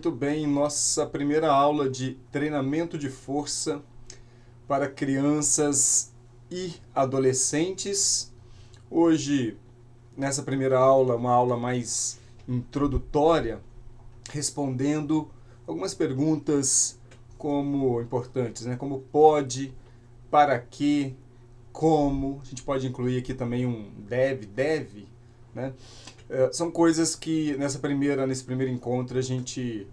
Muito bem, nossa primeira aula de treinamento de força para crianças e adolescentes. Hoje, nessa primeira aula, uma aula mais introdutória, respondendo algumas perguntas como importantes, né? Como pode, para que, como. A gente pode incluir aqui também um deve, né? São coisas que nesse primeiro encontro a gente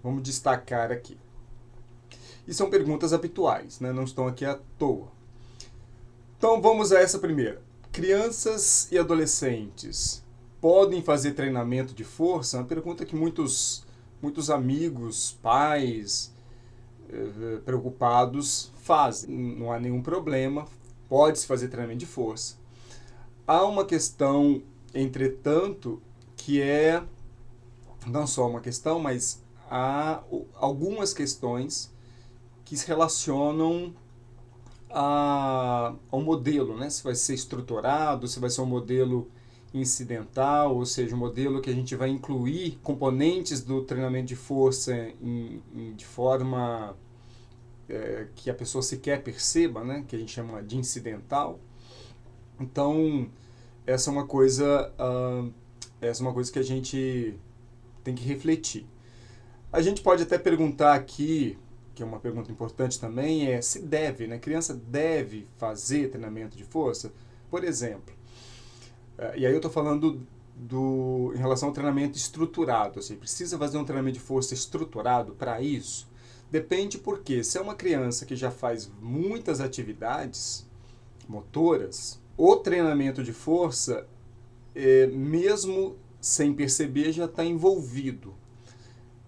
vamos destacar aqui. E são perguntas habituais, né? Não estão aqui à toa. Então vamos a essa primeira. Crianças e adolescentes podem fazer treinamento de força? É uma pergunta que muitos amigos, pais preocupados fazem. Não há nenhum problema, pode-se fazer treinamento de força. Há uma questão, entretanto, que é não só uma questão, mas há algumas questões que se relacionam ao modelo, né? Se vai ser estruturado, se vai ser um modelo incidental, ou seja, um modelo que a gente vai incluir componentes do treinamento de força de forma que a pessoa sequer perceba, né? Que a gente chama de incidental. Então, essa é uma coisa que a gente tem que refletir. A gente pode até perguntar aqui, que é uma pergunta importante também, se deve, né? A criança deve fazer treinamento de força? Por exemplo, e aí eu estou falando em relação ao treinamento estruturado, ou seja, precisa fazer um treinamento de força estruturado para isso? Depende porque, se é uma criança que já faz muitas atividades motoras, o treinamento de força, mesmo sem perceber, já está envolvido.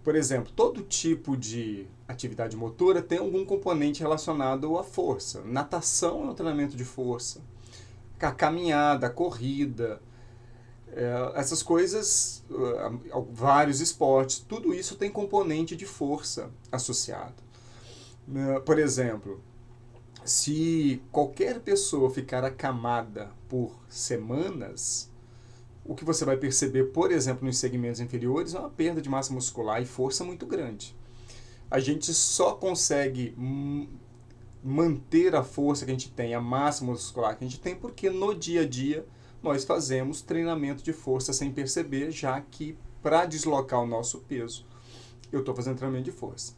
Por exemplo, todo tipo de atividade motora tem algum componente relacionado à força. Natação é um treinamento de força. A caminhada, a corrida, essas coisas, vários esportes, tudo isso tem componente de força associado. Por exemplo, se qualquer pessoa ficar acamada por semanas, o que você vai perceber, por exemplo, nos segmentos inferiores, é uma perda de massa muscular e força muito grande. A gente só consegue manter a força que a gente tem, a massa muscular que a gente tem, porque no dia a dia nós fazemos treinamento de força sem perceber, já que para deslocar o nosso peso, eu estou fazendo treinamento de força.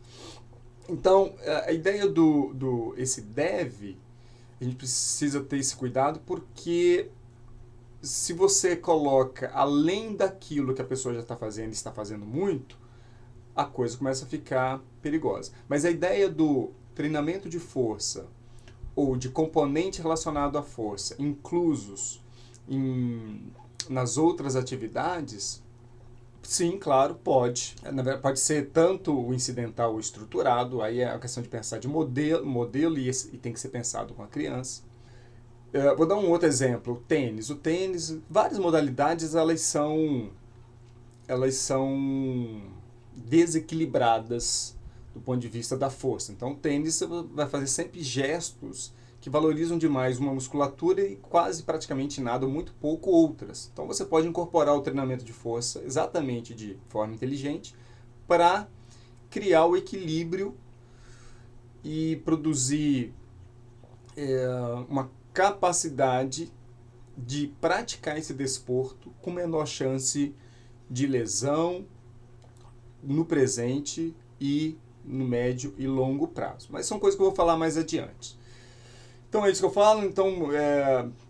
Então, a ideia esse deve, a gente precisa ter esse cuidado, porque se você coloca além daquilo que a pessoa já está fazendo e está fazendo muito, a coisa começa a ficar perigosa. Mas a ideia do treinamento de força ou de componente relacionado à força, inclusos nas outras atividades, sim, claro, pode. Na verdade, pode ser tanto o incidental ou estruturado, aí é a questão de pensar de modelo e tem que ser pensado com a criança. Vou dar um outro exemplo, o tênis. O tênis, várias modalidades, elas são desequilibradas do ponto de vista da força. Então, o tênis você vai fazer sempre gestos que valorizam demais uma musculatura e quase praticamente nada, ou muito pouco outras. Então, você pode incorporar o treinamento de força exatamente de forma inteligente para criar o equilíbrio e produzir uma capacidade de praticar esse desporto com menor chance de lesão no presente e no médio e longo prazo. Mas são coisas que eu vou falar mais adiante. Então é isso que eu falo. Então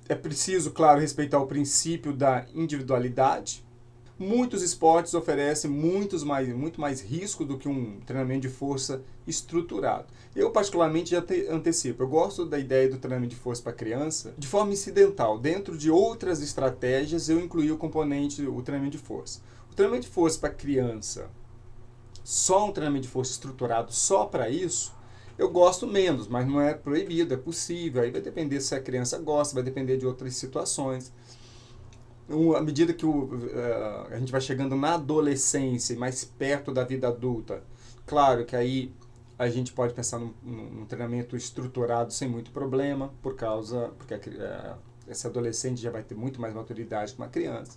é preciso, claro, respeitar o princípio da individualidade. Muitos esportes oferecem muito mais risco do que um treinamento de força estruturado. Eu, particularmente, já antecipo. Eu gosto da ideia do treinamento de força para criança de forma incidental. Dentro de outras estratégias, eu incluí o treinamento de força. O treinamento de força para criança, só um treinamento de força estruturado só para isso, eu gosto menos, mas não é proibido, é possível. Aí vai depender se a criança gosta, vai depender de outras situações. À medida que a gente vai chegando na adolescência, mais perto da vida adulta, claro que aí a gente pode pensar num treinamento estruturado sem muito problema, porque esse adolescente já vai ter muito mais maturidade que uma criança.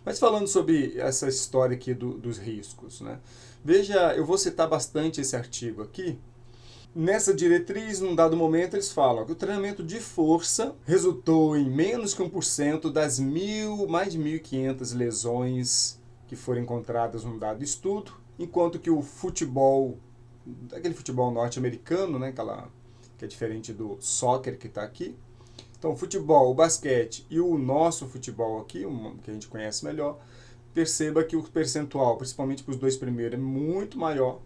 Mas falando sobre essa história aqui dos riscos, né? Veja, eu vou citar bastante esse artigo aqui. Nessa diretriz, num dado momento, eles falam que o treinamento de força resultou em menos que 1% das mais de 1.500 lesões que foram encontradas num dado estudo, enquanto que o futebol, aquele futebol norte-americano, né, que é diferente do soccer que está aqui. Então, o futebol, o basquete e o nosso futebol aqui, que a gente conhece melhor, perceba que o percentual, principalmente para os dois primeiros, é muito maior.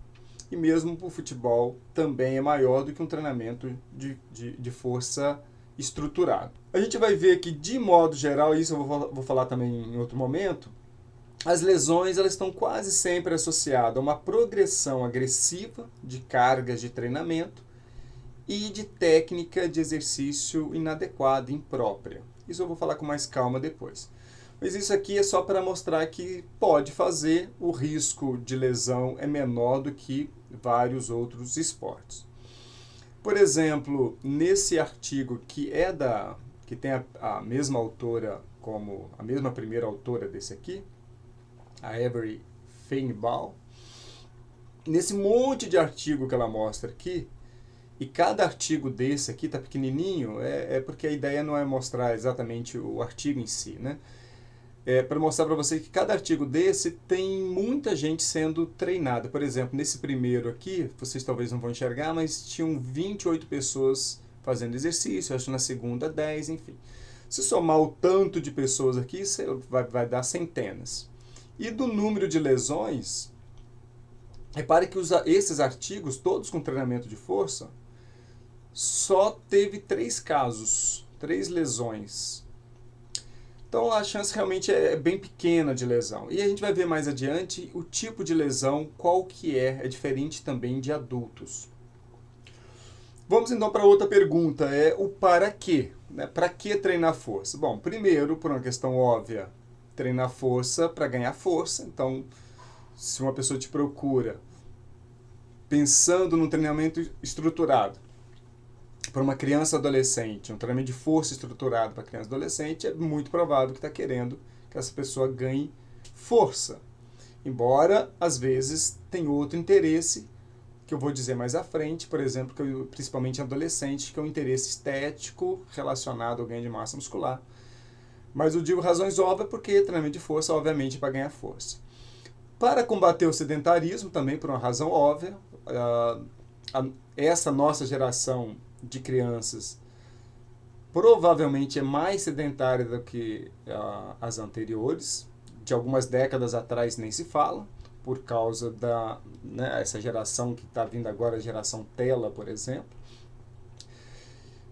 E mesmo para o futebol também é maior do que um treinamento de força estruturado. A gente vai ver que, de modo geral, isso eu vou falar também em outro momento, as lesões elas estão quase sempre associadas a uma progressão agressiva de cargas de treinamento e de técnica de exercício inadequada, imprópria. Isso eu vou falar com mais calma depois. Mas isso aqui é só para mostrar que pode fazer, o risco de lesão é menor do que vários outros esportes. Por exemplo, nesse artigo que tem a mesma autora como a mesma primeira autora desse aqui, a Avery Feinbaum, nesse monte de artigo que ela mostra aqui, e cada artigo desse aqui está pequenininho, é porque a ideia não é mostrar exatamente o artigo em si, né? É para mostrar para você que cada artigo desse tem muita gente sendo treinada. Por exemplo, nesse primeiro aqui, vocês talvez não vão enxergar, mas tinham 28 pessoas fazendo exercício, acho que na segunda 10, enfim. Se somar o tanto de pessoas aqui, vai dar centenas. E do número de lesões, repare que esses artigos, todos com treinamento de força, só teve 3 casos, 3 lesões. Então a chance realmente é bem pequena de lesão. E a gente vai ver mais adiante o tipo de lesão, qual que é diferente também de adultos. Vamos então para outra pergunta, é o para quê? Né? Para que treinar força? Bom, primeiro, por uma questão óbvia, treinar força para ganhar força. Então, se uma pessoa te procura pensando num treinamento estruturado, para uma criança ou adolescente, um treinamento de força estruturado para criança e adolescente, é muito provável que está querendo que essa pessoa ganhe força. Embora, às vezes, tem outro interesse, que eu vou dizer mais à frente, por exemplo, principalmente em adolescente, que é um interesse estético relacionado ao ganho de massa muscular. Mas eu digo razões óbvias porque treinamento de força, obviamente, é para ganhar força. Para combater o sedentarismo, também por uma razão óbvia, essa nossa geração de crianças provavelmente é mais sedentária do que as anteriores. De algumas décadas atrás nem se fala, por causa essa geração que está vindo agora, a geração tela, por exemplo,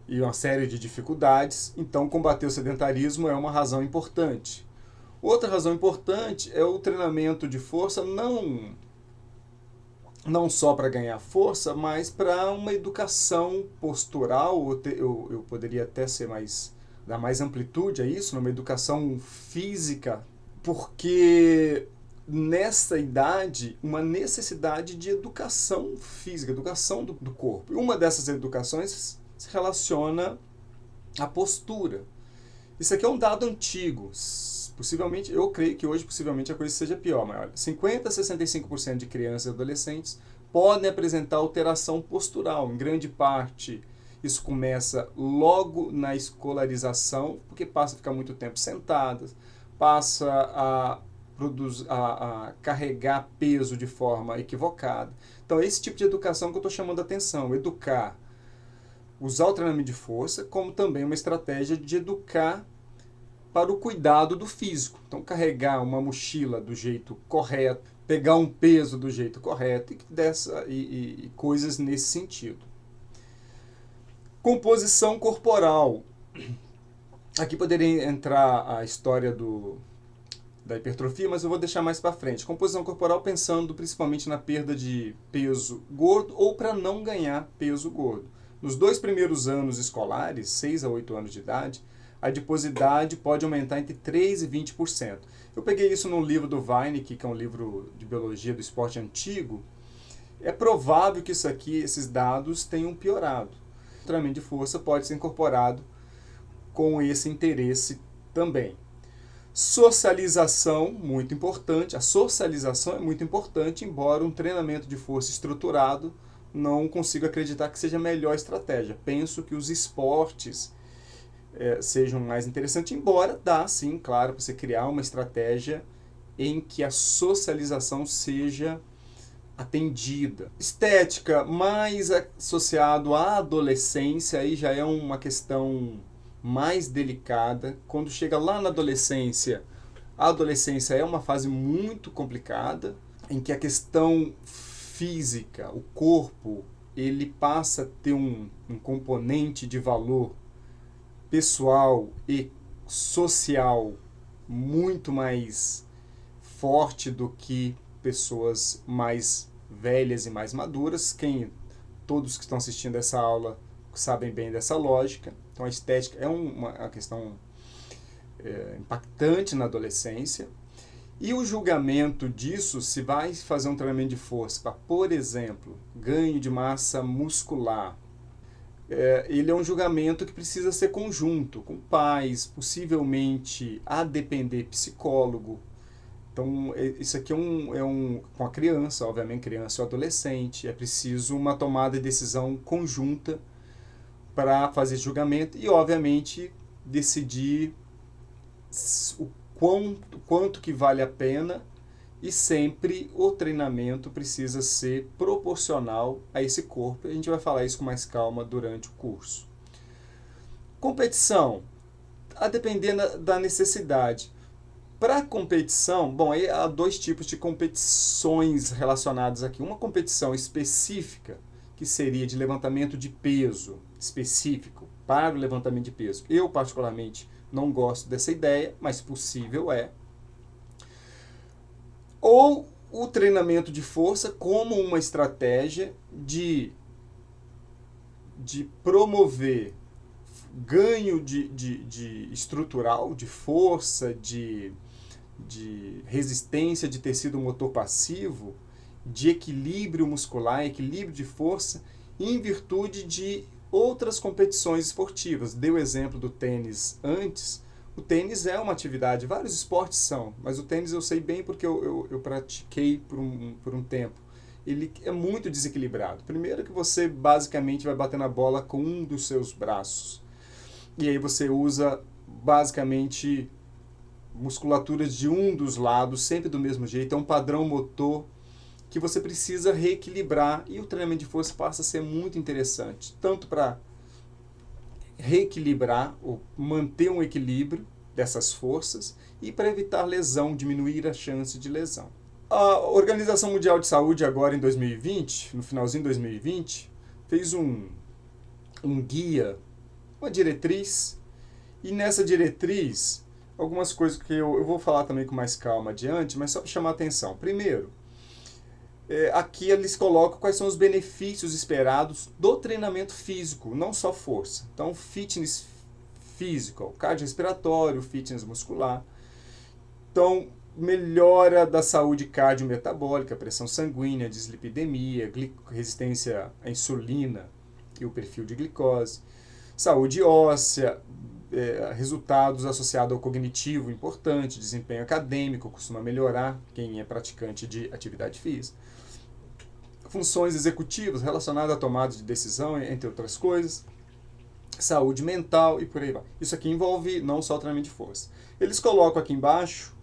e uma série de dificuldades. Então, combater o sedentarismo é uma razão importante. Outra razão importante é o treinamento de força não só para ganhar força, mas para uma educação postural, eu poderia até dar mais amplitude a isso, uma educação física, porque nessa idade, uma necessidade de educação física, educação do corpo. E uma dessas educações se relaciona à postura. Isso aqui é um dado antigo. Possivelmente, eu creio que hoje possivelmente a coisa seja pior, mas olha, 50% a 65% de crianças e adolescentes podem apresentar alteração postural. Em grande parte, isso começa logo na escolarização, porque passa a ficar muito tempo sentadas, passa a carregar peso de forma equivocada. Então, é esse tipo de educação que eu estou chamando a atenção. Educar, usar o treinamento de força, como também uma estratégia de educar para o cuidado do físico. Então, carregar uma mochila do jeito correto, pegar um peso do jeito correto e coisas nesse sentido. Composição corporal. Aqui poderia entrar a história da hipertrofia, mas eu vou deixar mais para frente. Composição corporal pensando principalmente na perda de peso gordo ou para não ganhar peso gordo. Nos 2 primeiros anos escolares, 6 a 8 anos de idade, a adiposidade pode aumentar entre 3% e 20%. Eu peguei isso num livro do Weinicke, que é um livro de biologia do esporte antigo. É provável que esses dados tenham piorado. O treinamento de força pode ser incorporado com esse interesse também. Socialização, muito importante. A socialização é muito importante, embora um treinamento de força estruturado não consigo acreditar que seja a melhor estratégia. Penso que os esportes sejam mais interessantes, embora dá, sim, claro, para você criar uma estratégia em que a socialização seja atendida. Estética, mais associado à adolescência, aí já é uma questão mais delicada. Quando chega lá na adolescência, a adolescência é uma fase muito complicada, em que a questão física, o corpo, ele passa a ter um componente de valor pessoal e social muito mais forte do que pessoas mais velhas e mais maduras. Todos que estão assistindo essa aula sabem bem dessa lógica. Então a estética é uma questão impactante na adolescência. E o julgamento disso, se vai fazer um treinamento de força para, por exemplo, ganho de massa muscular, ele é um julgamento que precisa ser conjunto, com pais, possivelmente a depender psicólogo. Então, isso aqui com a criança, obviamente, criança ou adolescente, é preciso uma tomada de decisão conjunta para fazer esse julgamento e, obviamente, decidir o quanto que vale a pena, e sempre o treinamento precisa ser proporcional a esse corpo. A gente vai falar isso com mais calma durante o curso. Competição, a depender da necessidade. Para competição, bom, aí há dois tipos de competições relacionadas aqui. Uma competição específica, que seria de levantamento de peso específico para o levantamento de peso. Eu, particularmente, não gosto dessa ideia, mas possível é. Ou o treinamento de força como uma estratégia de promover ganho de estrutural, de força, de resistência de tecido motor passivo, de equilíbrio muscular, equilíbrio de força, em virtude de outras competições esportivas. Dei o exemplo do tênis antes. O tênis é uma atividade, vários esportes são, mas o tênis eu sei bem porque eu pratiquei por um tempo. Ele é muito desequilibrado. Primeiro que você basicamente vai bater na bola com um dos seus braços. E aí você usa basicamente musculaturas de um dos lados, sempre do mesmo jeito. É um padrão motor que você precisa reequilibrar, e o treinamento de força passa a ser muito interessante, tanto para reequilibrar ou manter um equilíbrio dessas forças e para evitar lesão, diminuir a chance de lesão. A Organização Mundial de Saúde agora em 2020, no finalzinho de 2020, fez um guia, uma diretriz, e nessa diretriz algumas coisas que eu vou falar também com mais calma adiante, mas só para chamar a atenção. Primeiro, aqui eles colocam quais são os benefícios esperados do treinamento físico, não só força. Então, fitness físico, cardiorrespiratório, fitness muscular. Então, melhora da saúde cardiometabólica, pressão sanguínea, dislipidemia, resistência à insulina e o perfil de glicose. Saúde óssea, resultados associados ao cognitivo importante, desempenho acadêmico, costuma melhorar quem é praticante de atividade física. Funções executivas relacionadas à tomada de decisão, entre outras coisas. Saúde mental e por aí vai. Isso aqui envolve não só o treinamento de força. Eles colocam aqui embaixo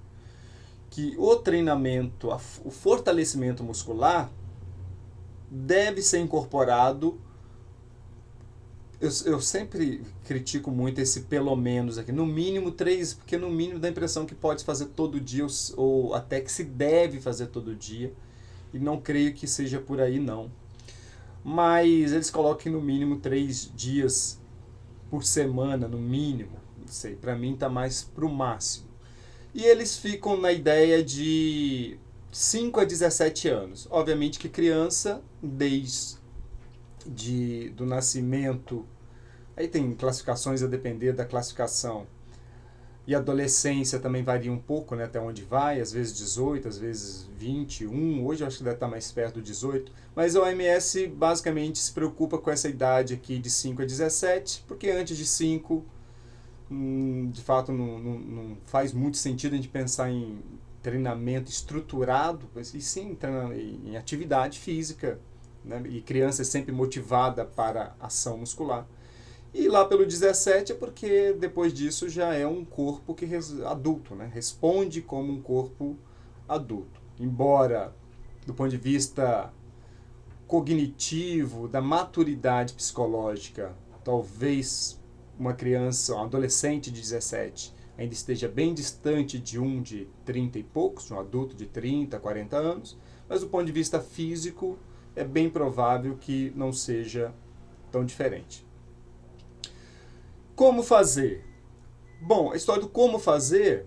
que o treinamento, o fortalecimento muscular deve ser incorporado. Eu sempre critico muito esse pelo menos aqui, no mínimo 3, porque no mínimo dá a impressão que pode fazer todo dia ou até que se deve fazer todo dia, e não creio que seja por aí não. Mas eles colocam no mínimo 3 dias por semana, no mínimo, não sei, para mim está mais para o máximo. E eles ficam na ideia de 5 a 17 anos. Obviamente que criança, desde do nascimento, aí tem classificações a depender da classificação, e adolescência também varia um pouco, né, até onde vai, às vezes 18, às vezes 21, hoje eu acho que deve estar mais perto do 18, mas a OMS basicamente se preocupa com essa idade aqui de 5 a 17, porque antes de 5 de fato não faz muito sentido a gente pensar em treinamento estruturado, e sim em atividade física, né? E criança é sempre motivada para ação muscular. E lá pelo 17 é porque depois disso já é um corpo que adulto, né? Responde como um corpo adulto. Embora, do ponto de vista cognitivo, da maturidade psicológica, talvez uma criança, um adolescente de 17 ainda esteja bem distante de um de 30 e poucos, de um adulto de 30, 40 anos, mas do ponto de vista físico é bem provável que não seja tão diferente. Como fazer? Bom, a história do como fazer,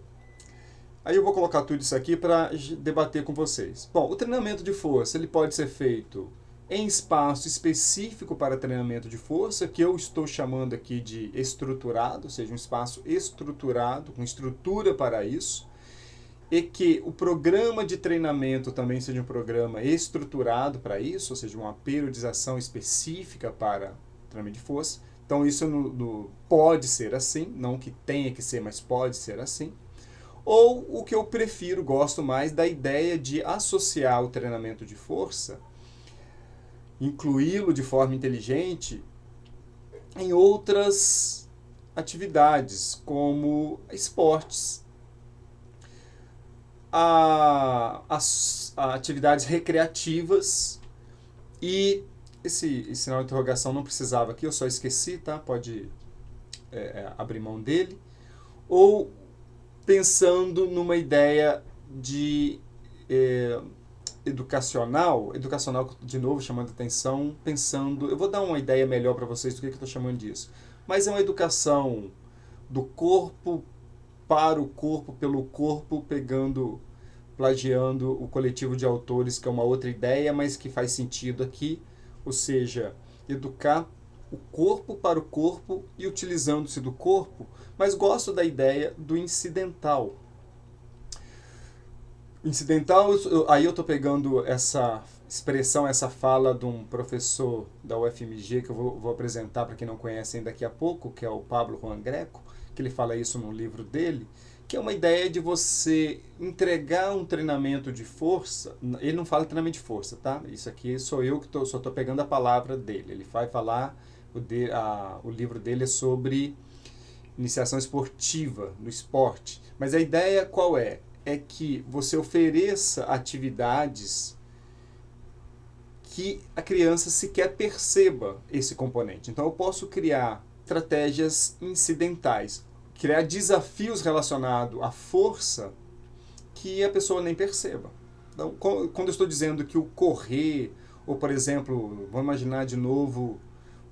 aí eu vou colocar tudo isso aqui para debater com vocês. Bom, o treinamento de força ele pode ser feito em espaço específico para treinamento de força, que eu estou chamando aqui de estruturado, ou seja, um espaço estruturado, com estrutura para isso, e que o programa de treinamento também seja um programa estruturado para isso, ou seja, uma periodização específica para treinamento de força. Então isso pode ser assim, não que tenha que ser, mas pode ser assim. Ou o que eu prefiro, gosto mais da ideia de associar o treinamento de força, incluí-lo de forma inteligente em outras atividades, como esportes, as atividades recreativas, e esse sinal de interrogação não precisava aqui, eu só esqueci, tá? Pode abrir mão dele. Ou pensando numa ideia de educacional, de novo chamando atenção, pensando, eu vou dar uma ideia melhor para vocês do que eu estou chamando disso, mas é uma educação do corpo para o corpo, pelo corpo, plagiando o coletivo de autores, que é uma outra ideia, mas que faz sentido aqui, ou seja, educar o corpo para o corpo e utilizando-se do corpo, mas gosto da ideia do incidental. Incidental, aí eu estou pegando essa expressão, essa fala de um professor da UFMG, que eu vou apresentar para quem não conhece daqui a pouco, que é o Pablo Juan Greco, que ele fala isso no livro dele, que é uma ideia de você entregar um treinamento de força. Ele não fala treinamento de força, tá? Isso aqui sou eu que só estou pegando a palavra dele. Ele vai falar, o livro dele é sobre iniciação esportiva, no esporte. Mas a ideia qual é? É que você ofereça atividades que a criança sequer perceba esse componente. Então eu posso criar estratégias incidentais, criar desafios relacionados à força que a pessoa nem perceba. Então, quando eu estou dizendo que o correr, ou por exemplo, vamos imaginar de novo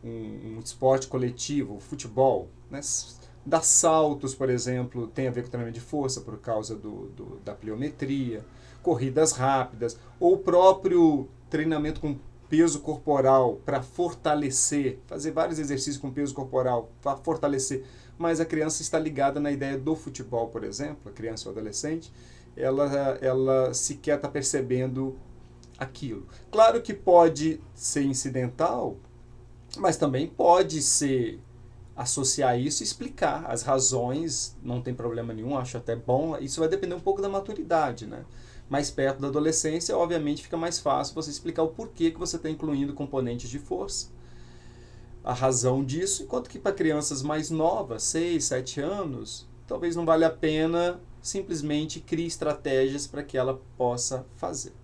um esporte coletivo, o futebol, né? Dar saltos, por exemplo, tem a ver com treinamento de força por causa da pliometria, corridas rápidas, ou o próprio treinamento com peso corporal para fortalecer, fazer vários exercícios com peso corporal para fortalecer, mas a criança está ligada na ideia do futebol, por exemplo, a criança ou adolescente, ela sequer está percebendo aquilo. Claro que pode ser incidental, mas também pode ser associar isso e explicar as razões, não tem problema nenhum, acho até bom. Isso vai depender um pouco da maturidade, né? Mais perto da adolescência, obviamente, fica mais fácil você explicar o porquê que você está incluindo componentes de força, a razão disso, enquanto que para crianças mais novas, 6, 7 anos, talvez não valha a pena, simplesmente crie estratégias para que ela possa fazer.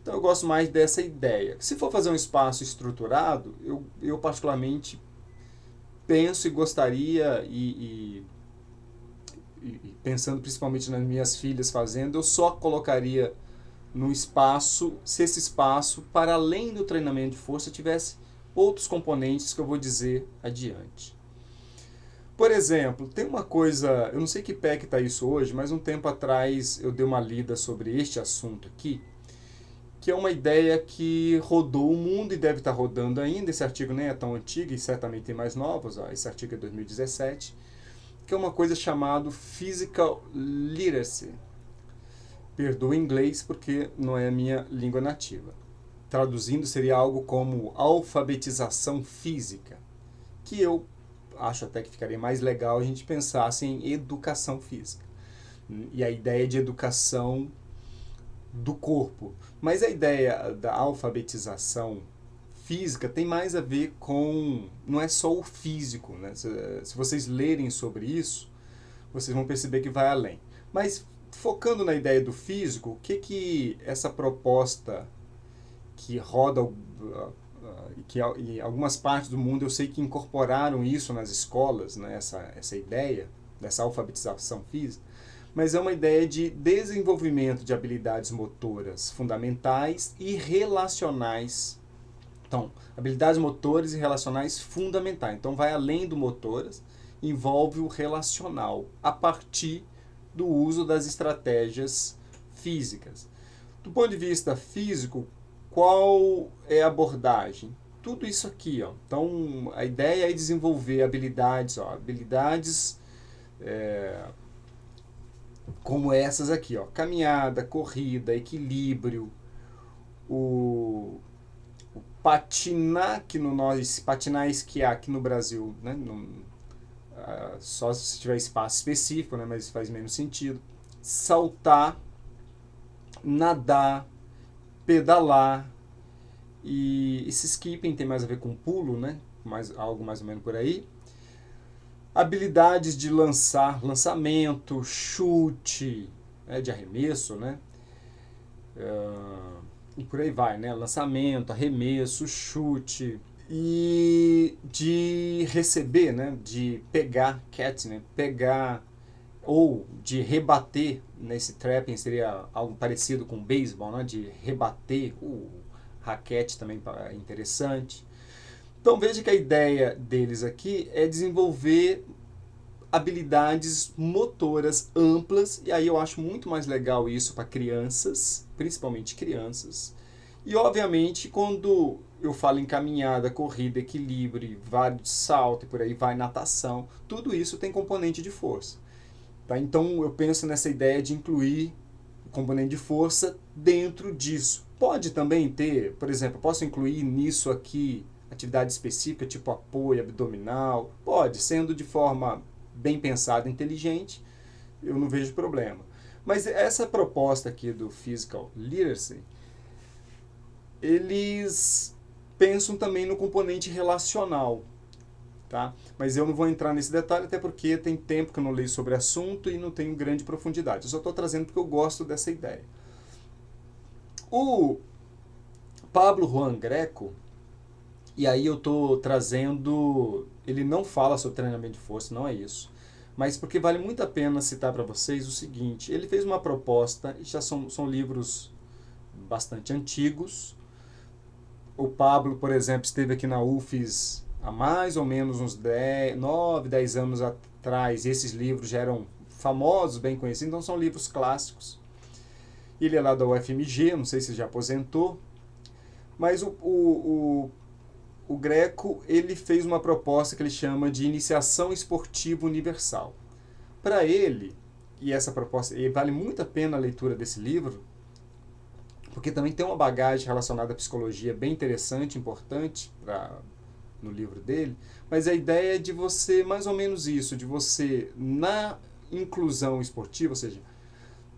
Então eu gosto mais dessa ideia. Se for fazer um espaço estruturado, eu particularmente penso e gostaria, e pensando principalmente nas minhas filhas fazendo, eu só colocaria no espaço, se esse espaço, para além do treinamento de força, tivesse outros componentes que eu vou dizer adiante. Por exemplo, tem uma coisa, eu não sei que pé que está isso hoje, mas um tempo atrás eu dei uma lida sobre este assunto aqui, que é uma ideia que rodou o mundo e deve estar rodando ainda. Esse artigo nem é tão antigo e certamente tem mais novos, esse artigo é 2017, que é uma coisa chamada Physical Literacy. Perdoa o inglês porque não é a minha língua nativa. Traduzindo seria algo como alfabetização física, que eu acho até que ficaria mais legal a gente pensasse em educação física. E a ideia de educação do corpo. Mas a ideia da alfabetização física tem mais a ver com... não é só o físico, né? Se vocês lerem sobre isso, vocês vão perceber que vai além. Mas focando na ideia do físico, o que essa proposta que roda, que em algumas partes do mundo eu sei que incorporaram isso nas escolas, né? essa ideia dessa alfabetização física, mas é uma ideia de desenvolvimento de habilidades motoras fundamentais e relacionais. Então, habilidades motoras e relacionais fundamentais. Então, vai além do motoras, envolve o relacional, a partir do uso das estratégias físicas. Do ponto de vista físico, qual é a abordagem? Tudo isso aqui. Ó. Então, a ideia é desenvolver habilidades, como essas aqui, ó, caminhada, corrida, equilíbrio, o patinar, patinar e esquiar aqui no Brasil, né, só se tiver espaço específico, né, mas faz menos sentido, saltar, nadar, pedalar, e esse skipping tem mais a ver com pulo, né, algo mais ou menos por aí. Habilidades de lançamento, chute, né, de arremesso, né? E por aí vai, né? Lançamento, arremesso, chute. E de receber, né? De pegar, catch, né? Pegar, ou de rebater, nesse trapping seria algo parecido com beisebol, né? De rebater, o raquete também é interessante. Então veja que a ideia deles aqui é desenvolver habilidades motoras amplas, e aí eu acho muito mais legal isso para crianças, principalmente crianças. E obviamente quando eu falo em caminhada, corrida, equilíbrio, vários de salto e por aí vai, natação, tudo isso tem componente de força. Tá? Então eu penso nessa ideia de incluir o componente de força dentro disso. Pode também ter, por exemplo, posso incluir nisso aqui atividade específica, tipo apoio abdominal, pode, sendo de forma bem pensada, inteligente, eu não vejo problema. Mas essa proposta aqui do Physical Literacy, eles pensam também no componente relacional, tá? Mas eu não vou entrar nesse detalhe, até porque tem tempo que eu não leio sobre o assunto e não tenho grande profundidade. Eu só estou trazendo porque eu gosto dessa ideia. O Pablo Juan Greco, e aí eu estou trazendo, ele não fala sobre treinamento de força, não é isso, mas porque vale muito a pena citar para vocês o seguinte, ele fez uma proposta, já são livros bastante antigos. O Pablo, por exemplo, esteve aqui na UFES há mais ou menos uns 9, 10 anos atrás, e esses livros já eram famosos, bem conhecidos, então são livros clássicos. Ele é lá da UFMG, não sei se já aposentou, mas o Greco, ele fez uma proposta que ele chama de iniciação esportiva universal. Para ele, e essa proposta, e vale muito a pena a leitura desse livro, porque também tem uma bagagem relacionada à psicologia bem interessante, importante no livro dele, mas a ideia é de você, mais ou menos isso, de você, na inclusão esportiva, ou seja,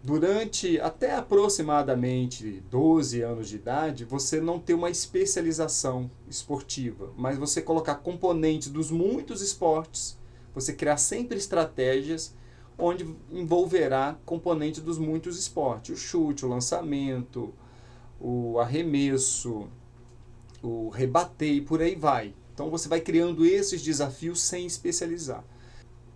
durante até aproximadamente 12 anos de idade, você não ter uma especialização esportiva, mas você colocar componentes dos muitos esportes, você criar sempre estratégias onde envolverá componentes dos muitos esportes, o chute, o lançamento, o arremesso, o rebater e por aí vai. Então você vai criando esses desafios sem especializar.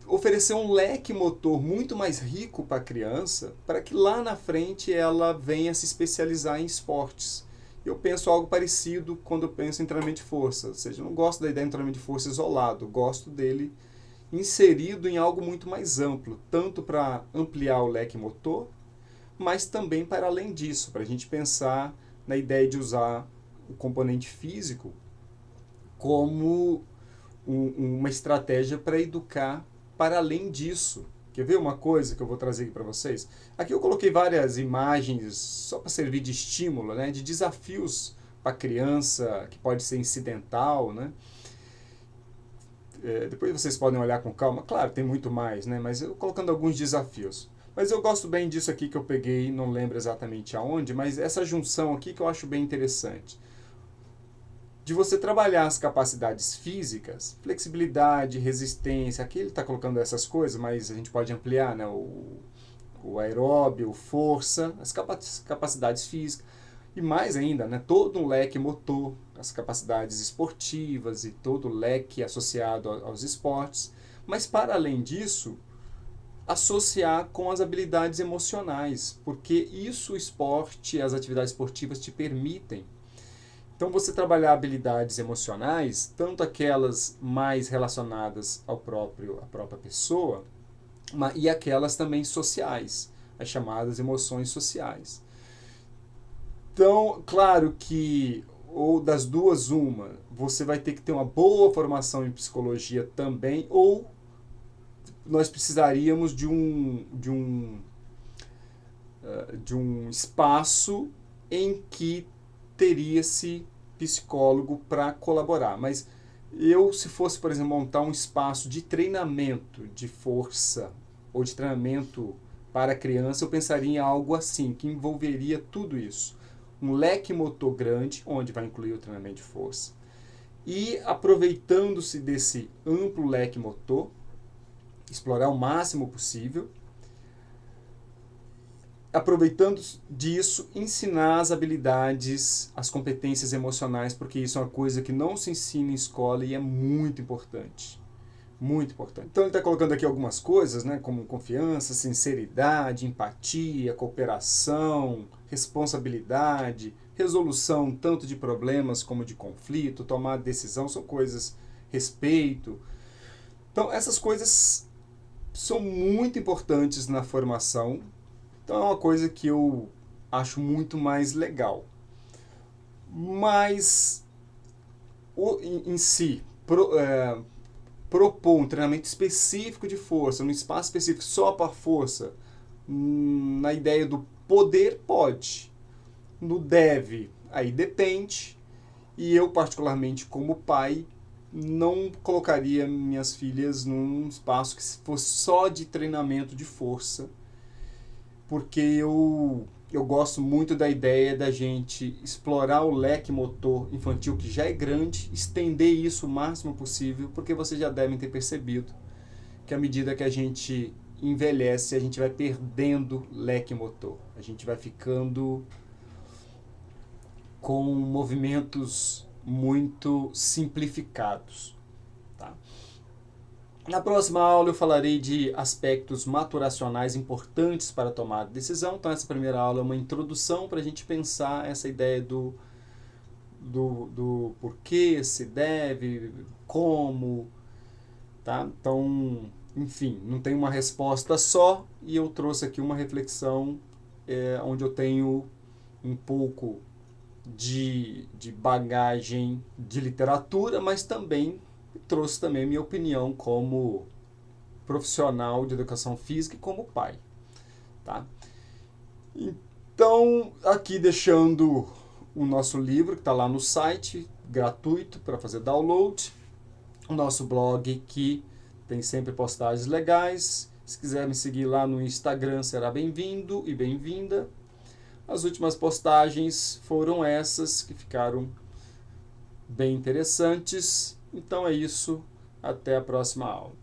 Oferecer um leque motor muito mais rico para a criança, para que lá na frente ela venha se especializar em esportes. Eu penso algo parecido quando eu penso em treinamento de força, ou seja, eu não gosto da ideia de treinamento de força isolado, eu gosto dele inserido em algo muito mais amplo, tanto para ampliar o leque motor, mas também para além disso, para a gente pensar na ideia de usar o componente físico como uma estratégia para educar para além disso. Quer ver uma coisa que eu vou trazer aqui para vocês? Aqui eu coloquei várias imagens só para servir de estímulo, né, de desafios para a criança, que pode ser incidental, né? depois vocês podem olhar com calma, claro, tem muito mais, né? Mas eu colocando alguns desafios. Mas eu gosto bem disso aqui que eu peguei, não lembro exatamente aonde, mas essa junção aqui que eu acho bem interessante. De você trabalhar as capacidades físicas, flexibilidade, resistência, aqui ele está colocando essas coisas, mas a gente pode ampliar, né? O aeróbio, força, as capacidades físicas, e mais ainda, né? Todo um leque motor, as capacidades esportivas e todo o leque associado aos esportes, mas para além disso, associar com as habilidades emocionais, porque isso o esporte, as atividades esportivas te permitem. Então, você trabalhar habilidades emocionais, tanto aquelas mais relacionadas à própria pessoa, e aquelas também sociais, as chamadas emoções sociais. Então, claro que, ou das duas, uma, você vai ter que ter uma boa formação em psicologia também, ou nós precisaríamos de um espaço em que teria-se psicólogo para colaborar. Mas eu, se fosse, por exemplo, montar um espaço de treinamento de força ou de treinamento para criança, eu pensaria em algo assim, que envolveria tudo isso. Um leque motor grande, onde vai incluir o treinamento de força. E aproveitando-se desse amplo leque motor, explorar o máximo possível, aproveitando disso, ensinar as habilidades, as competências emocionais, porque isso é uma coisa que não se ensina em escola e é muito importante. Muito importante. Então ele está colocando aqui algumas coisas, né, como confiança, sinceridade, empatia, cooperação, responsabilidade, resolução tanto de problemas como de conflito, tomar decisão, são coisas, respeito. Então essas coisas são muito importantes na formação. Então é uma coisa que eu acho muito mais legal. Mas em si, propor um treinamento específico de força, num espaço específico só para força, na ideia do poder, pode. No deve, aí depende. E eu, particularmente como pai, não colocaria minhas filhas num espaço que fosse só de treinamento de força, porque eu gosto muito da ideia da gente explorar o leque motor infantil, que já é grande, estender isso o máximo possível, porque vocês já devem ter percebido que à medida que a gente envelhece, a gente vai perdendo leque motor. A gente vai ficando com movimentos muito simplificados. Tá? Na próxima aula eu falarei de aspectos maturacionais importantes para a tomada de decisão. Então essa primeira aula é uma introdução para a gente pensar essa ideia do porquê, se deve, como. Tá? Então, enfim, não tem uma resposta só, e eu trouxe aqui uma reflexão onde eu tenho um pouco de bagagem de literatura, mas também trouxe também minha opinião como profissional de educação física e como pai. Tá? Então, aqui deixando o nosso livro, que está lá no site, gratuito para fazer download. O nosso blog, que tem sempre postagens legais. Se quiser me seguir lá no Instagram, será bem-vindo e bem-vinda. As últimas postagens foram essas, que ficaram bem interessantes. Então é isso, até a próxima aula.